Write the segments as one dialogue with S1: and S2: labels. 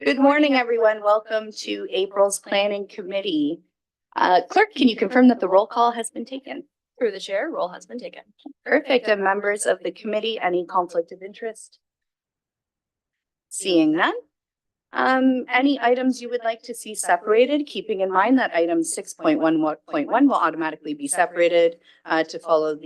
S1: Good morning, everyone. Welcome to April's Planning Committee. Clerk, can you confirm that the roll call has been taken?
S2: Through the chair, roll has been taken.
S1: Perfect. And members of the committee, any conflict of interest? Seeing none. Any items you would like to see separated, keeping in mind that item 6.1.1 will automatically be separated to follow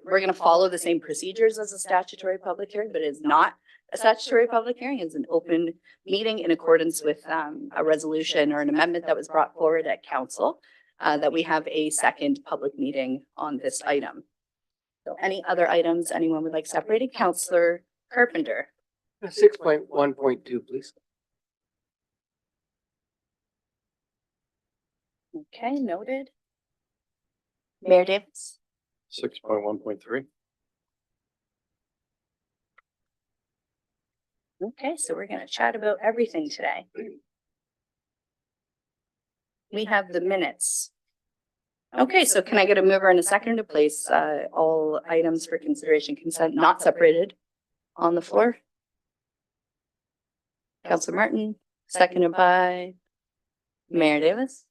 S1: we're going to follow the same procedures as a statutory public hearing, but it is not a statutory public hearing. It's an open meeting in accordance with a resolution or an amendment that was brought forward at council that we have a second public meeting on this item. So any other items anyone would like separated? Councillor Carpenter.
S3: 6.1.2, please.
S1: Okay, noted. Mayor Davis.
S3: 6.1.3.
S1: Okay, so we're going to chat about everything today. We have the minutes. Okay, so can I get a mover and a second to place all items for consideration consent not separated on the floor? Councillor Martin, seconded by Mayor Davis.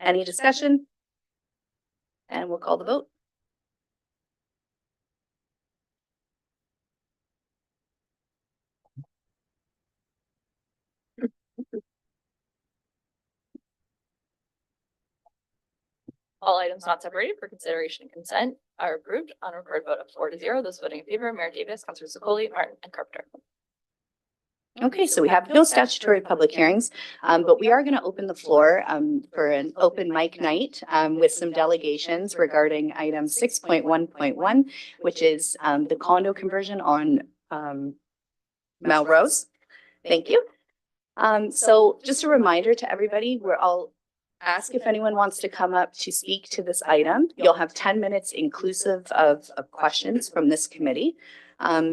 S1: Any discussion? And we'll call the vote.
S2: All items not separated for consideration and consent are approved on a recorded vote of 4-0. Those voting in favor, Mayor Davis, Councillor Zuccoli, Martin, and Carpenter.
S1: Okay, so we have no statutory public hearings, but we are going to open the floor for an open mic night with some delegations regarding item 6.1.1, which is the condo conversion on Melrose. Thank you. So just a reminder to everybody, I'll ask if anyone wants to come up to speak to this item. You'll have 10 minutes inclusive of questions from this committee.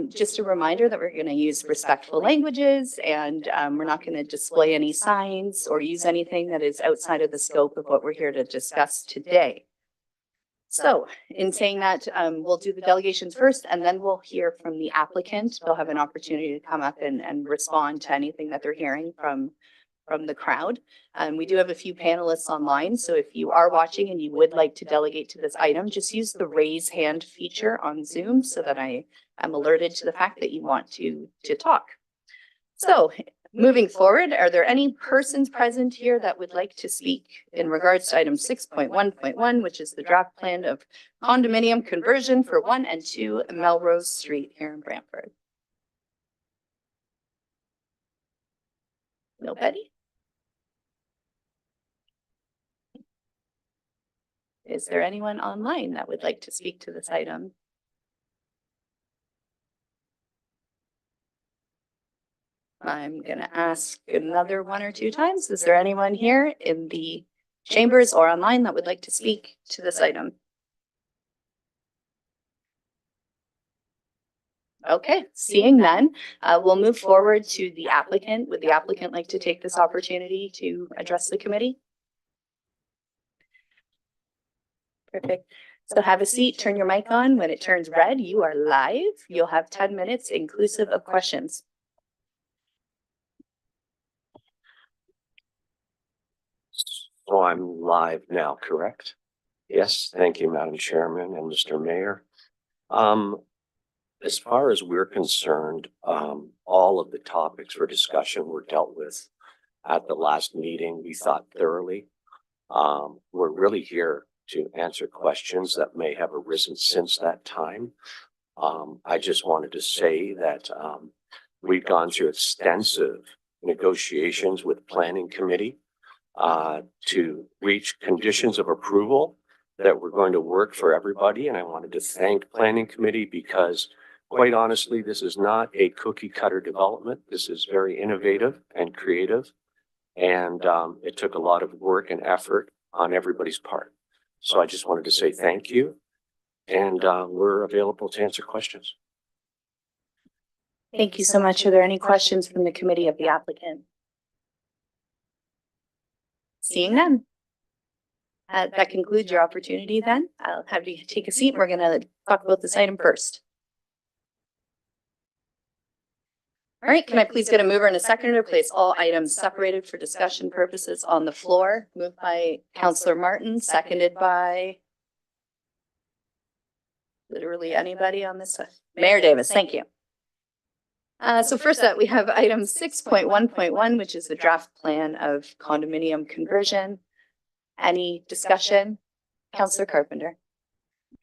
S1: Just a reminder that we're going to use respectful languages and we're not going to display any signs or use anything that is outside of the scope of what we're here to discuss today. So in saying that, we'll do the delegations first and then we'll hear from the applicant. They'll have an opportunity to come up and respond to anything that they're hearing from the crowd. We do have a few panelists online, so if you are watching and you would like to delegate to this item, just use the raise hand feature on Zoom so that I am alerted to the fact that you want to talk. So moving forward, are there any persons present here that would like to speak in regards to item 6.1.1, which is the draft plan of condominium conversion for 1 and 2 Melrose Street here in Brantford? Nobody? Is there anyone online that would like to speak to this item? I'm going to ask another 1 or 2 times. Is there anyone here in the chambers or online that would like to speak to this item? Okay, seeing none, we'll move forward to the applicant. Would the applicant like to take this opportunity to address the committee? Perfect. So have a seat, turn your mic on. When it turns red, you are live. You'll have 10 minutes inclusive of questions.
S3: So I'm live now, correct? Yes, thank you, Madam Chairman and Mr. Mayor. As far as we're concerned, all of the topics for discussion were dealt with at the last meeting. We thought thoroughly. We're really here to answer questions that may have arisen since that time. I just wanted to say that we've gone through extensive negotiations with Planning Committee to reach conditions of approval that we're going to work for everybody. And I wanted to thank Planning Committee because quite honestly, this is not a cookie cutter development. This is very innovative and creative. And it took a lot of work and effort on everybody's part. So I just wanted to say thank you. And we're available to answer questions.
S1: Thank you so much. Are there any questions from the committee of the applicant? Seeing none. That concludes your opportunity then. I'll have you take a seat. We're going to talk about this item first. All right, can I please get a mover and a seconder to place all items separated for discussion purposes on the floor? Moved by Counselor Martin, seconded by literally anybody on this side. Mayor Davis, thank you. So first up, we have item 6.1.1, which is the draft plan of condominium conversion. Any discussion? Counselor Carpenter.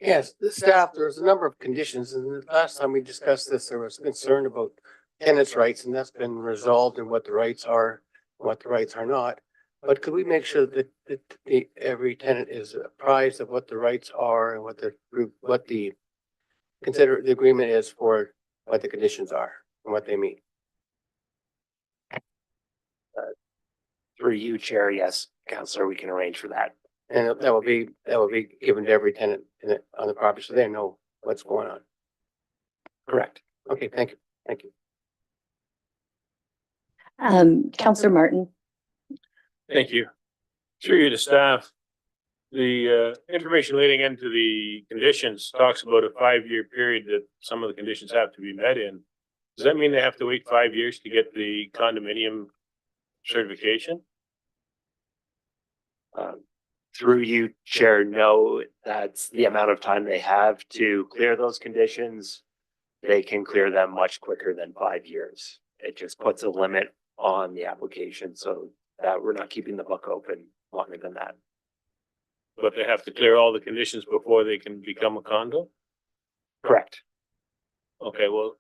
S4: Yes, the staff, there's a number of conditions, and the last time we discussed this, there was concern about tenants' rights, and that's been resolved in what the rights are, what the rights are not. But could we make sure that every tenant is apprised of what the rights are and what the agreement is for what the conditions are and what they mean?
S3: Through you, Chair, yes, Counselor, we can arrange for that.
S4: And that will be given to every tenant on the property, so they know what's going on.
S3: Correct.
S4: Okay, thank you. Thank you.
S1: Counselor Martin.
S5: Thank you. Through you to staff, the information leading into the conditions talks about a 5-year period that some of the conditions have to be met in. Does that mean they have to wait 5 years to get the condominium certification?
S3: Through you, Chair, no, that's the amount of time they have to clear those conditions. They can clear them much quicker than 5 years. It just puts a limit on the application so that we're not keeping the book open longer than that.
S5: But they have to clear all the conditions before they can become a condo?
S3: Correct.
S5: Okay, well,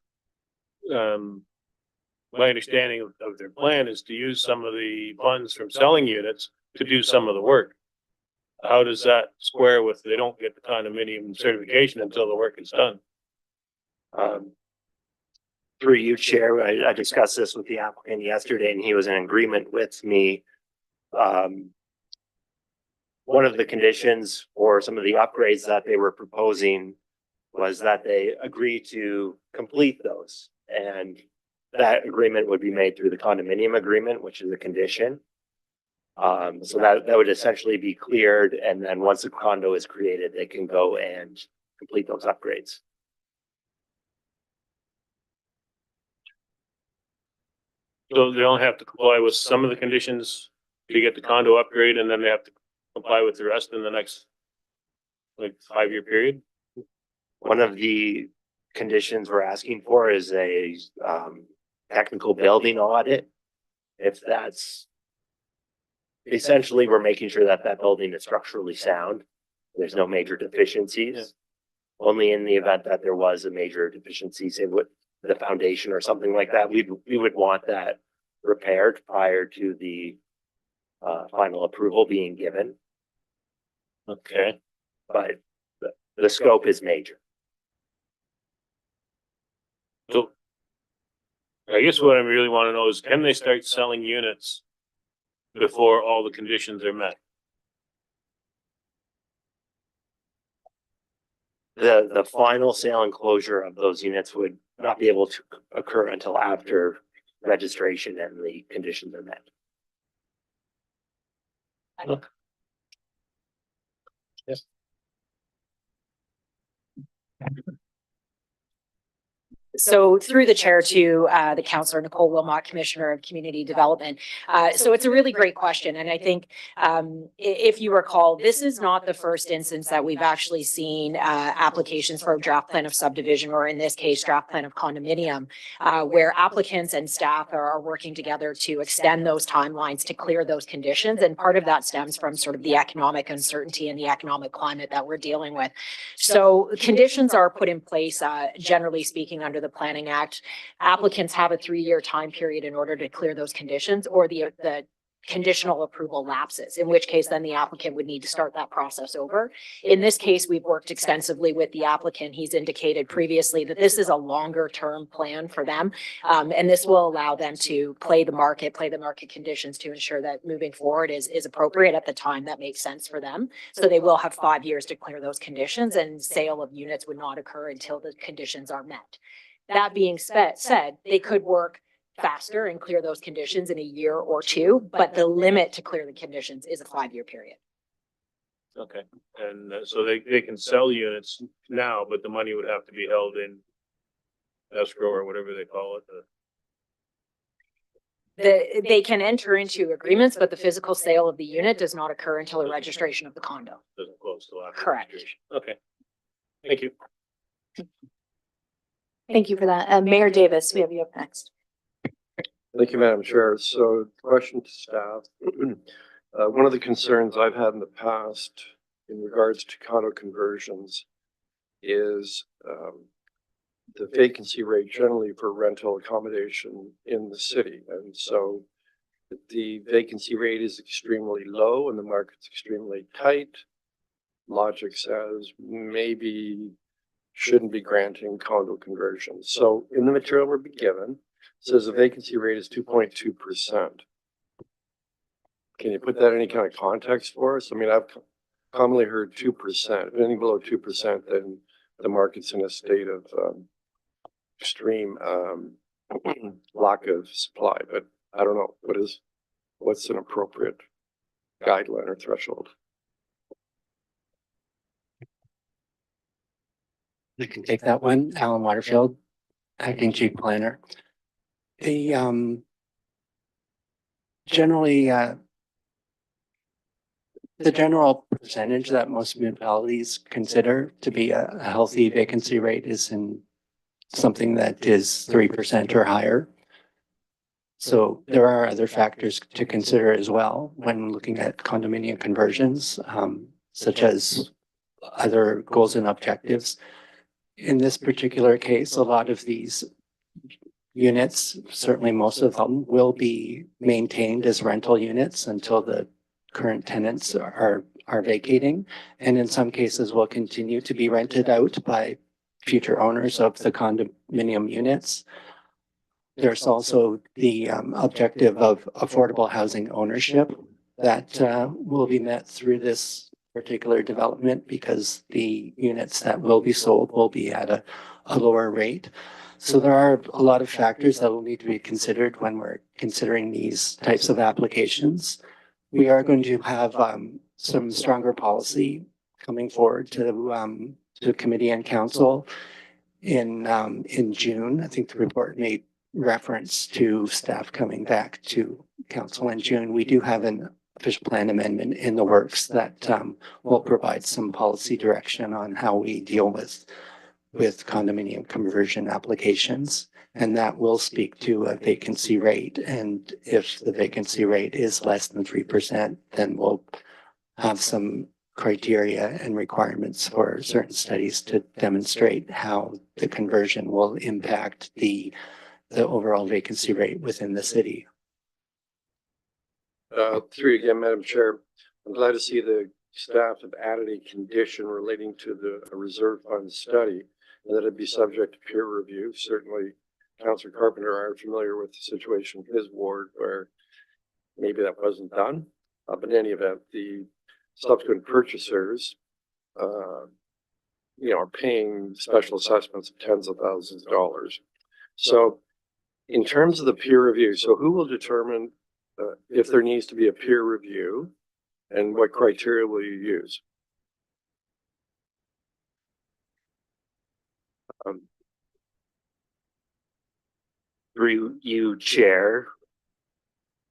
S5: my understanding of their plan is to use some of the funds from selling units to do some of the work. How does that square with they don't get the condominium certification until the work is done?
S3: Through you, Chair, I discussed this with the applicant yesterday and he was in agreement with me. One of the conditions for some of the upgrades that they were proposing was that they agree to complete those. And that agreement would be made through the condominium agreement, which is a condition. So that would essentially be cleared. And then once the condo is created, they can go and complete those upgrades.
S5: So they only have to comply with some of the conditions to get the condo upgrade, and then they have to comply with the rest in the next like 5-year period?
S3: One of the conditions we're asking for is a technical building audit. If that's essentially, we're making sure that that building is structurally sound. There's no major deficiencies.
S5: Yeah.
S3: Only in the event that there was a major deficiency, say with the foundation or something like that, we would want that repaired prior to the final approval being given.
S5: Okay.
S3: But the scope is major.
S5: So I guess what I really want to know is, can they start selling units before all the conditions are met?
S3: The final sale and closure of those units would not be able to occur until after registration and the conditions are met.
S5: Yes.
S6: So through the chair to the Councillor Nicole Wilmot, Commissioner of Community Development. So it's a really great question. And I think if you recall, this is not the first instance that we've actually seen applications for a draft plan of subdivision, or in this case, draft plan of condominium, where applicants and staff are working together to extend those timelines to clear those conditions. And part of that stems from sort of the economic uncertainty and the economic climate that we're dealing with. So conditions are put in place, generally speaking, under the Planning Act. Applicants have a 3-year time period in order to clear those conditions, or the conditional approval lapses, in which case then the applicant would need to start that process over. In this case, we've worked extensively with the applicant. He's indicated previously that this is a longer term plan for them. And this will allow them to play the market conditions to ensure that moving forward is appropriate at the time that makes sense for them. So they will have 5 years to clear those conditions, and sale of units would not occur until the conditions are met. That being said, they could work faster and clear those conditions in a year or two, but the limit to clear the conditions is a 5-year period.
S5: Okay. And so they can sell units now, but the money would have to be held in escrow or whatever they call it.
S6: they can enter into agreements, but the physical sale of the unit does not occur until the registration of the condo.
S5: Doesn't close till after.
S6: Correct.
S5: registration. Okay. Thank you.
S1: Thank you for that. Mayor Davis, we have you up next.
S7: Thank you, Madam Chair. So question to staff. One of the concerns I've had in the past in regards to condo conversions is the vacancy rate generally for rental accommodation in the city. And so the vacancy rate is extremely low and the market's extremely tight. Logic says maybe shouldn't be granting condo conversions. So in the material we're given, says the vacancy rate is 2.2%. Can you put that in any kind of context for us? I mean, I've commonly heard 2%. If anything below 2%, then the market's in a state of extreme lack of supply. But I don't know, what's an appropriate guideline or threshold?
S8: I can take that one. Alan Waterfield, acting chief planner. The generally the general percentage that most municipalities consider to be a healthy vacancy rate is in something that is 3% or higher. So there are other factors to consider as well when looking at condominium conversions, such as other goals and objectives. In this particular case, a lot of these units, certainly most of them, will be maintained as rental units until the current tenants are vacating. And in some cases will continue to be rented out by future owners of the condominium units. There's also the objective of affordable housing ownership that will be met through this particular development because the units that will be sold will be at a lower rate. So there are a lot of factors that will need to be considered when we're considering these types of applications. We are going to have some stronger policy coming forward to committee and council in June. I think the report made reference to staff coming back to council in June. We do have an official plan amendment in the works that will provide some policy direction on how we deal with condominium conversion applications. And that will speak to a vacancy rate. And if the vacancy rate is less than 3%, then we'll have some criteria and requirements for certain studies to demonstrate how the conversion will impact the overall vacancy rate within the city.
S7: Through you again, Madam Chair. I'm glad to see the staff have added a condition relating to the reserve fund study and that it be subject to peer review. Certainly, Councillor Carpenter are familiar with the situation in his ward where maybe that wasn't done. But in any event, the subsequent purchasers, are paying special assessments of tens of thousands of dollars. So in terms of the peer review, so who will determine if there needs to be a peer review and what criteria will you use?
S9: Through you, Chair,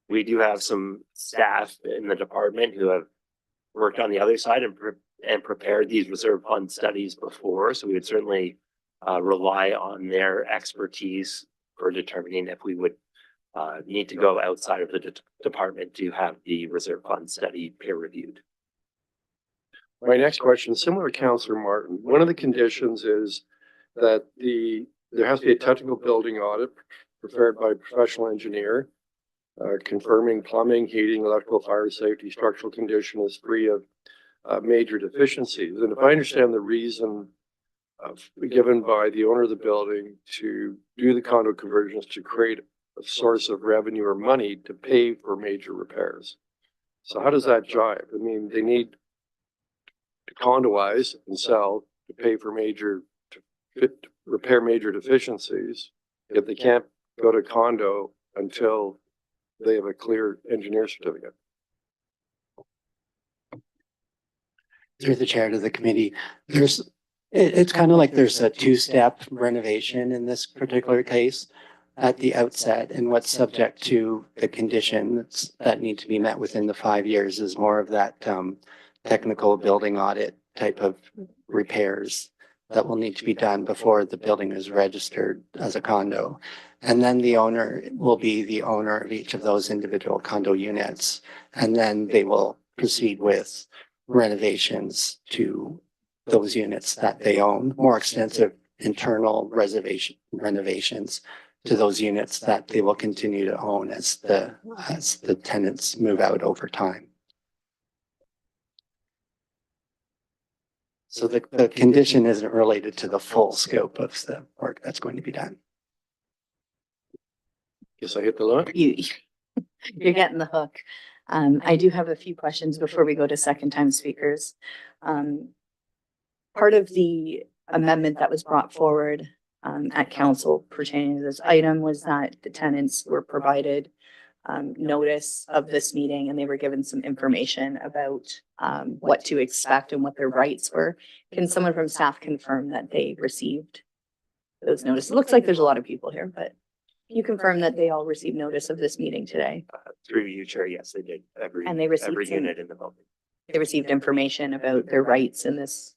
S9: we do have some staff in the department who have worked on the other side and prepared these reserve fund studies before. So we would certainly rely on their expertise for determining if we would need to go outside of the department to have the reserve fund study peer reviewed.
S7: My next question, similar to Councillor Martin, one of the conditions is that there has to be a technical building audit prepared by a professional engineer, confirming plumbing, heating, electrical, fire safety, structural condition is free of major deficiencies. And if I understand the reason given by the owner of the building to do the condo conversions to create a source of revenue or money to pay for major repairs. So how does that jive? I mean, they need to condoize and sell to pay for repair major deficiencies. If they can't go to condo until they have a clear engineer certificate.
S8: Through the chair to the committee, it's kind of like there's a two-step renovation in this particular case. at the outset, and what's subject to the conditions that need to be met within the 5 years is more of that technical building audit type of repairs that will need to be done before the building is registered as a condo. And then the owner will be the owner of each of those individual condo units. And then they will proceed with renovations to those units that they own, more extensive internal renovations to those units that they will continue to own as the tenants move out over time. So the condition isn't related to the full scope of the work that's going to be done.
S7: Guess I hit the line.
S1: You're getting the hook. I do have a few questions before we go to second time speakers. Part of the amendment that was brought forward at council pertaining to this item was that the tenants were provided notice of this meeting and they were given some information about what to expect and what their rights were. Can someone from staff confirm that they received those notices? It looks like there's a lot of people here, but can you confirm that they all received notice of this meeting today?
S9: Through you, Chair, yes, they did.
S1: And they received
S9: Every
S1: some-
S9: unit in the building.
S1: They received information about their rights in this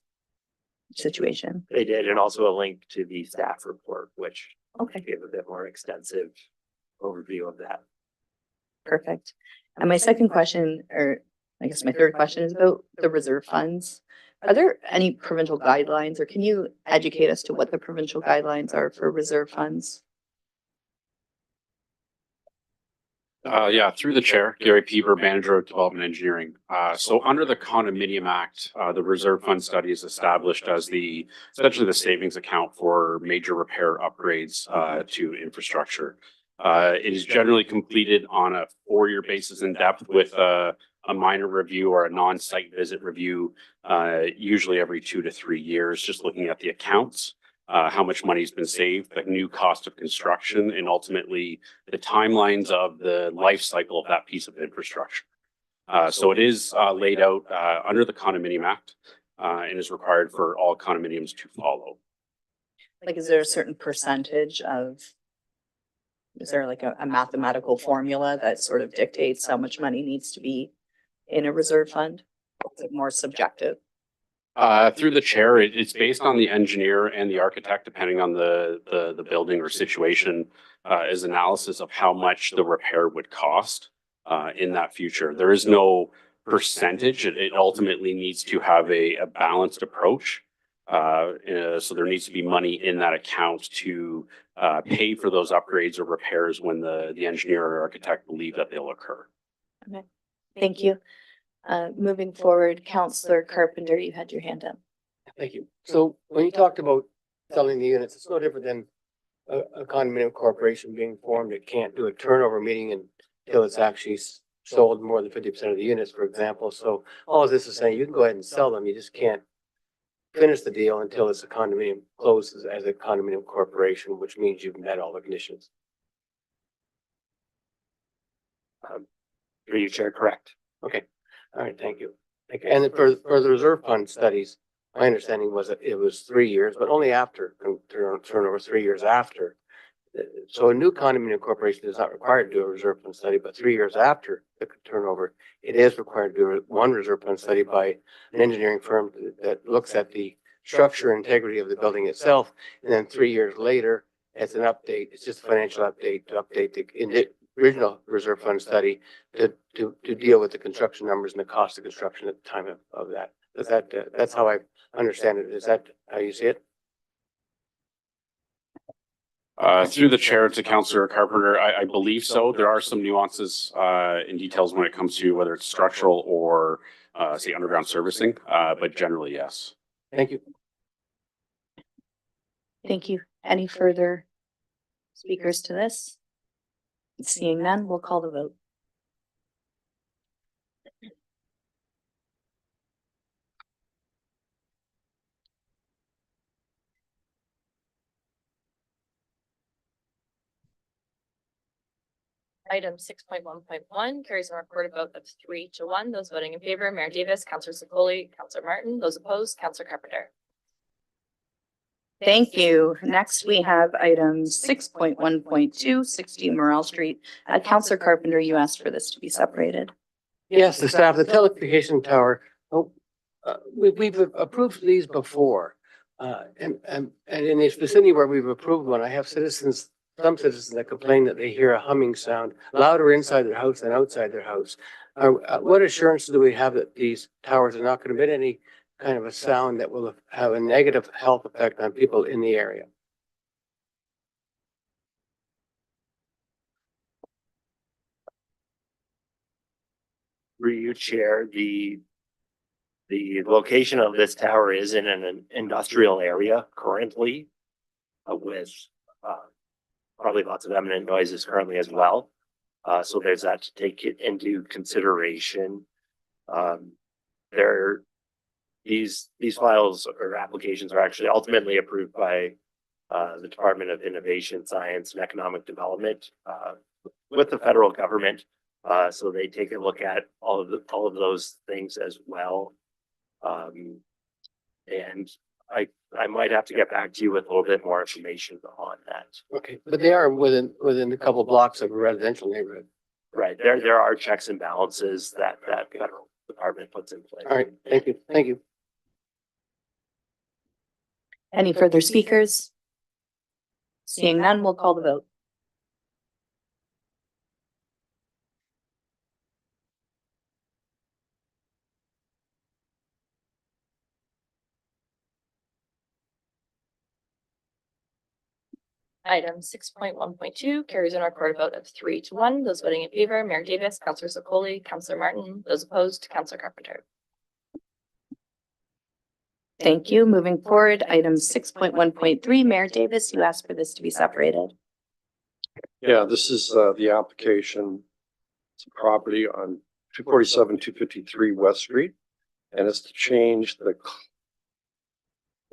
S1: situation.
S9: They did, and also a link to the staff report, which
S1: Okay,
S9: gave a bit more extensive overview of that.
S1: perfect. And my second question, or I guess my third question, is about the reserve funds. Are there any provincial guidelines, or can you educate us to what the provincial guidelines are for reserve funds?
S10: Yeah, through the chair, Gary Peaver, Manager of Development Engineering. So under the Condominium Act, the Reserve Fund study is established as essentially the savings account for major repair upgrades to infrastructure. It is generally completed on a 4-year basis in depth with a minor review or a non-site visit review, usually every 2 to 3 years, just looking at the accounts. How much money's been saved, the new cost of construction, and ultimately the timelines of the life cycle of that piece of infrastructure. So it is laid out under the Condominium Act and is required for all condominiums to follow.
S1: Like, is there a certain percentage of, is there like a mathematical formula that sort of dictates how much money needs to be in a reserve fund? Is it more subjective?
S10: Through the chair, it's based on the engineer and the architect, depending on the building or situation, is analysis of how much the repair would cost in that future. There is no percentage. It ultimately needs to have a balanced approach. So there needs to be money in that account to pay for those upgrades or repairs when the engineer or architect believe that they'll occur.
S1: Okay, thank you. Moving forward, Councillor Carpenter, you had your hand up.
S4: Thank you. So when you talked about selling the units, it's no different than a condominium corporation being formed. It can't do a turnover meeting until it's actually sold more than 50% of the units, for example. So all of this is saying you can go ahead and sell them. You just can't finish the deal until it's a condominium closes as a condominium corporation, which means you've met all the conditions.
S9: Through you, Chair, correct.
S4: Okay. All right, thank you. And then for the reserve fund studies, my understanding was that it was 3 years, but only after turnover 3 years after. So a new condominium corporation is not required to do a reserve fund study, but 3 years after the turnover, it is required to do one reserve fund study by an engineering firm that looks at the structure and integrity of the building itself. And then 3 years later, it's an update. It's just a financial update to update the original reserve fund study to deal with the construction numbers and the cost of construction at the time of that. That's how I understand it. Is that how you see it?
S10: Through the chair to Councillor Carpenter, I believe so. There are some nuances in details when it comes to whether it's structural or say underground servicing, but generally, yes.
S4: Thank you.
S1: Thank you. Any further speakers to this? Seeing none, we'll call the vote.
S2: Item 6.1.1 carries a recorded vote of 3-1. Those voting in favor, Mayor Davis, Councillor Secoli, Councillor Martin. Those opposed, Councillor Carpenter.
S1: Thank you. Next, we have item 6.1.2, 16 Morel Street. Counselor Carpenter, you asked for this to be separated.
S4: Yes, the staff, the telecommunication tower, we've approved these before. And in the vicinity where we've approved one, I have citizens, some citizens that complain that they hear a humming sound louder inside their house than outside their house. What assurance do we have that these towers are not going to emit any kind of a sound that will have a negative health effect on people in the area?
S9: Through you, Chair, the location of this tower is in an industrial area currently with probably lots of eminent noises currently as well. So there's that to take it into consideration. These files or applications are actually ultimately approved by the Department of Innovation, Science and Economic Development with the federal government. So they take a look at all of those things as well. And I might have to get back to you with a little bit more information on that.
S4: Okay, but they are within a couple blocks of a residential neighborhood.
S9: Right, there are checks and balances that federal department puts in place.
S4: All right, thank you, thank you.
S1: Any further speakers? Seeing none, we'll call the vote.
S2: Item 6.1.2 carries in our court a vote of 3-1. Those voting in favor, Mayor Davis, Councillor Sokoli, Councillor Martin. Those opposed, Councillor Carpenter.
S1: Thank you. Moving forward, item 6.1.3, Mayor Davis, you asked for this to be separated.
S7: Yeah, this is the application. It's a property on 247, 253 West Street, and it's to change the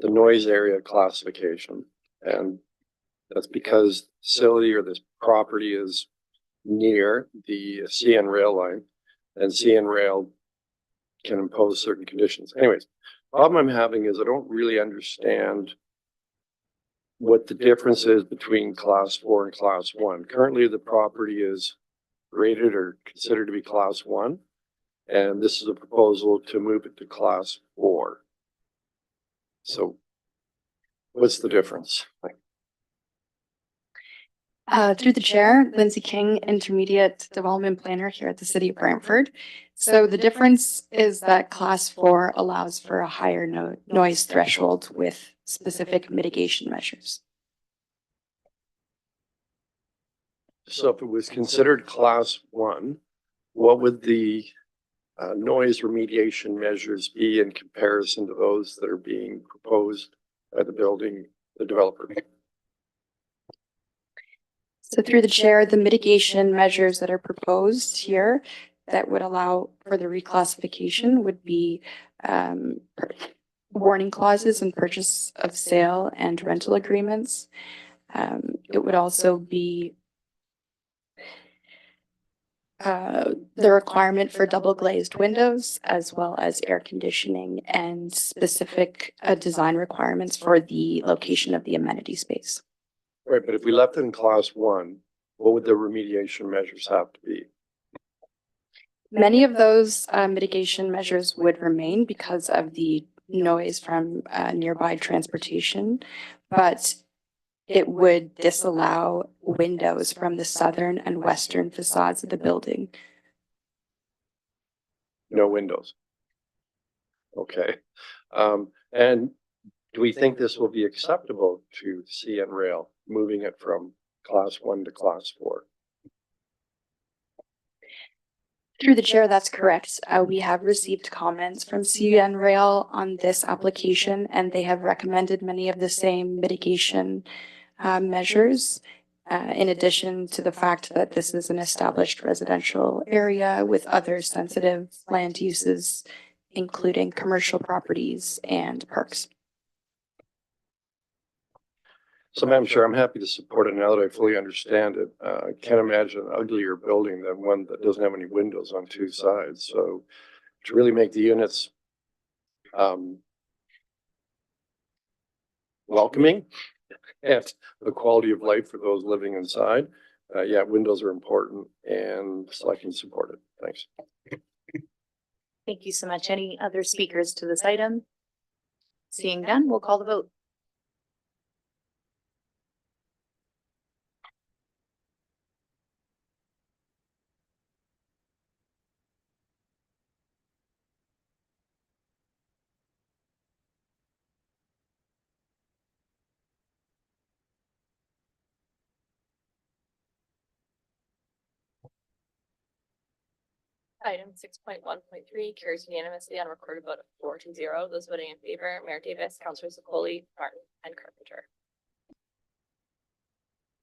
S7: noise area classification. And that's because the facility or this property is near the CN rail line, and CN rail can impose certain conditions. Anyways, problem I'm having is I don't really understand what the difference is between class 4 and class 1. Currently, the property is rated or considered to be class 1, and this is a proposal to move it to class 4. So what's the difference?
S11: Through the chair, Lindsay King, Intermediate Development Planner here at the City of Brantford. So the difference is that class 4 allows for a higher noise threshold with specific mitigation measures.
S7: So if it was considered class 1, what would the noise remediation measures be in comparison to those that are being proposed by the developer?
S11: So through the chair, the mitigation measures that are proposed here that would allow for the reclassification would be warning clauses and purchase of sale and rental agreements. It would also be the requirement for double glazed windows, as well as air conditioning and specific design requirements for the location of the amenity space.
S7: Right, but if we left it in class 1, what would the remediation measures have to be?
S11: Many of those mitigation measures would remain because of the noise from nearby transportation, but it would disallow windows from the southern and western facades of the building.
S7: No windows. Okay. And do we think this will be acceptable to CN Rail, moving it from class 1 to class 4?
S11: Through the chair, that's correct. We have received comments from CN Rail on this application, and they have recommended many of the same mitigation measures. In addition to the fact that this is an established residential area with other sensitive land uses, including commercial properties and parks.
S7: So, Madam Chair, I'm happy to support it now that I fully understand it. I can't imagine an uglier building than one that doesn't have any windows on 2 sides. So to really make the units welcoming and the quality of life for those living inside. Yeah, windows are important and so I can support it. Thanks.
S1: Thank you so much. Any other speakers to this item? Seeing none, we'll call the vote.
S2: Item 6.1.3 carries unanimously on a recorded vote of 4-0. Those voting in favor, Mayor Davis, Councillor Zuccoli, Martin, and Carpenter.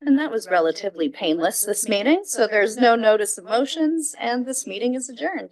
S1: And that was relatively painless this meeting, so there's no notice of motions and this meeting is adjourned.